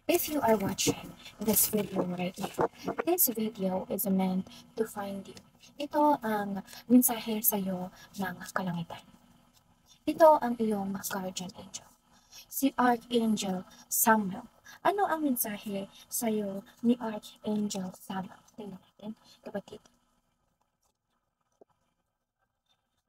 If you are watching this video right now, this video is meant to find you. Ito ang mensahe sa iyo ng kalangitan. Ito ang iyong guardian angel, si Archangel Samuel. Ano ang mensahe sa iyo ni Archangel Samuel? Tingnan natin, kapatid.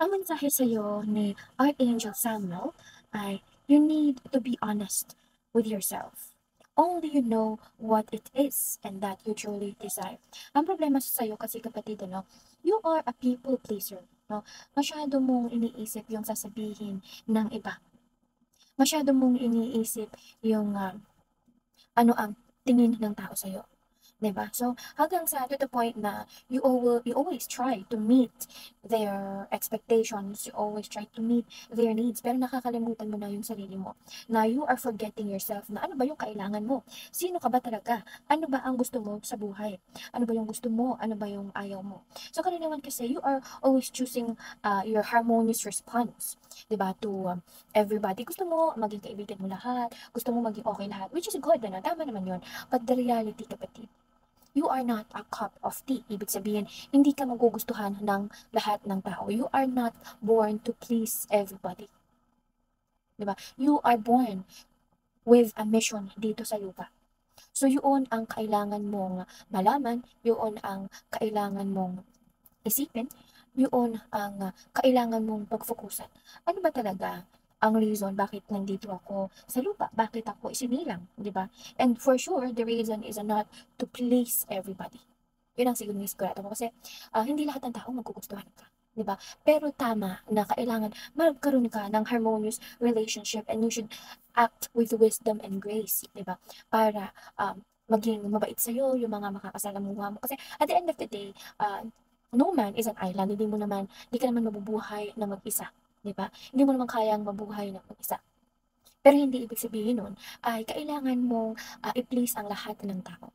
Ang mensahe sa iyo ni Archangel Samuel ay you need to be honest with yourself. Only you know what it is and that you truly desire. Ang problema sa iyo kasi kapatid, you are a people pleaser. No? Masyado mong iniisip yung sasabihin ng iba. Masyado mong iniisip yung ano ang tingin ng tao sa iyo. 'Di ba? So, hanggang sa to the point na you always try to meet their expectations, you always try to meet their needs, pero nakakalimutan mo na yung sarili mo. Na you are forgetting yourself na ano ba yung kailangan mo? Sino ka ba talaga? Ano ba ang gusto mo sa buhay? Ano ba yung gusto mo? Ano ba yung ayaw mo? So, karaniwan kasi you are always choosing your harmonious response, 'di ba? To everybody. Gusto mo maging kaibigan mo lahat, gusto mo maging okay lahat, which is good, ano? Tama naman 'yon. But the reality, kapatid, you are not a cup of tea. Ibig sabihin, hindi ka magugustuhan ng lahat ng tao. You are not born to please everybody. Diba? You are born with a mission dito sa lupa. So, yun ang kailangan mong malaman, yun ang kailangan mong isipin, yun ang kailangan mong pagfokusan. Ano ba talaga ang reason bakit nandito ako sa lupa? Bakit ako isinilang, di ba? And for sure, the reason is not to please everybody. Yun ang sigurado ko kasi hindi lahat ng tao magkugustuhan ka. 'Di ba? Pero tama na kailangan magkaroon ka ng harmonious relationship and you should act with wisdom and grace, 'di ba? Para maging mabait sa iyo yung mga makakasalamuha mo. Kasi at the end of the day, no man is an island. Hindi ka naman mabubuhay na mag-isa, 'di ba? Hindi mo naman kayang mabuhay na mag-isa. Pero hindi ibig sabihin nun ay kailangan mong i-please ang lahat ng tao.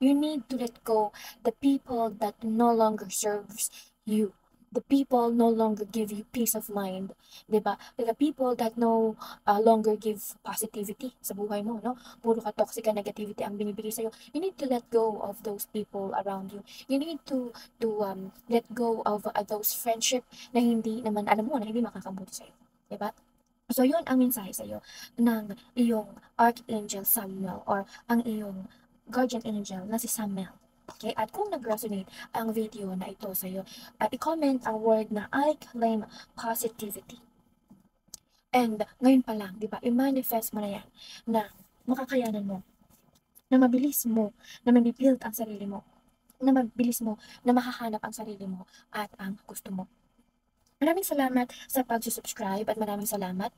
You need to let go the people that no longer serves you. The people no longer give you peace of mind, 'di ba? The people that no longer give positivity sa buhay mo, no? Puro ka toxic and negativity ang binibigay sa iyo. You need to let go of those people around you. You need to let go of those friendship na hindi naman alam mo na hindi makakabuti sa iyo, 'di ba? So, yun ang mensahe sa iyo ng iyong Archangel Samuel or ang iyong guardian angel na si Samuel. Okay? At kung nag-resonate ang video na ito sa iyo, i-comment ang word na I claim positivity. And ngayon pa lang, di ba, i-manifest mo na yan na makakayanan mo, na mabilis mo, na mabibuild ang sarili mo, na mabilis mo, na mahahanap ang sarili mo at ang gusto mo. Maraming salamat sa pag-subscribe at maraming salamat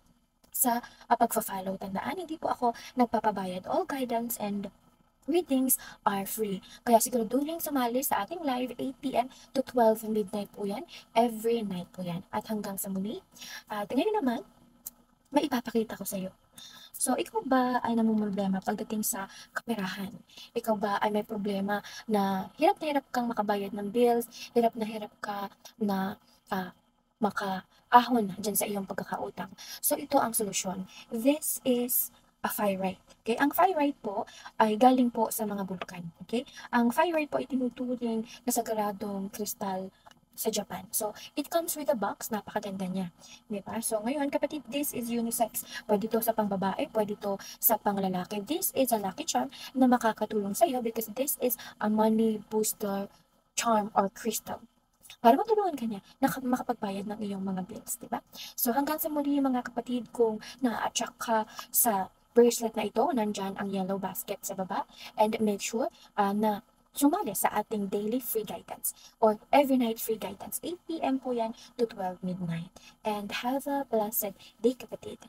sa pag-follow. Tandaan, hindi po ako nagpapabayad. All guidance and readings are free. Kaya siguraduhin sumali sa ating live 8 p.m. to 12 midnight po yan. Every night po yan. At hanggang sa muli. At ngayon naman, may ipapakita ko sa iyo. So, ikaw ba ay namumroblema pagdating sa kaperahan? Ikaw ba ay may problema na hirap kang makabayad ng bills, hirap ka na makaahon dyan sa iyong pagkakautang? So, ito ang solusyon. This is a pyrite. Okay? Ang pyrite po ay galing po sa mga bulkan. Okay? Ang pyrite po ay tinuturing na sagradong kristal sa Japan. So, it comes with a box. Napakaganda niya. Diba? So, ngayon, kapatid, this is unisex. Pwede to sa pangbabae, pwede to sa panglalaki. This is a lucky charm na makakatulong sa iyo because this is a money booster charm or crystal. Para matulungan ka niya na makapagbayad ng iyong mga bills, diba? So, hanggang sa muli mga kapatid, kung na-attract ka sa bracelet na ito, nandyan ang yellow basket sa baba, and make sure na sumali sa ating daily free guidance or every night free guidance. 8 p.m. po yan to 12 midnight. And have a blessed day, kapatid.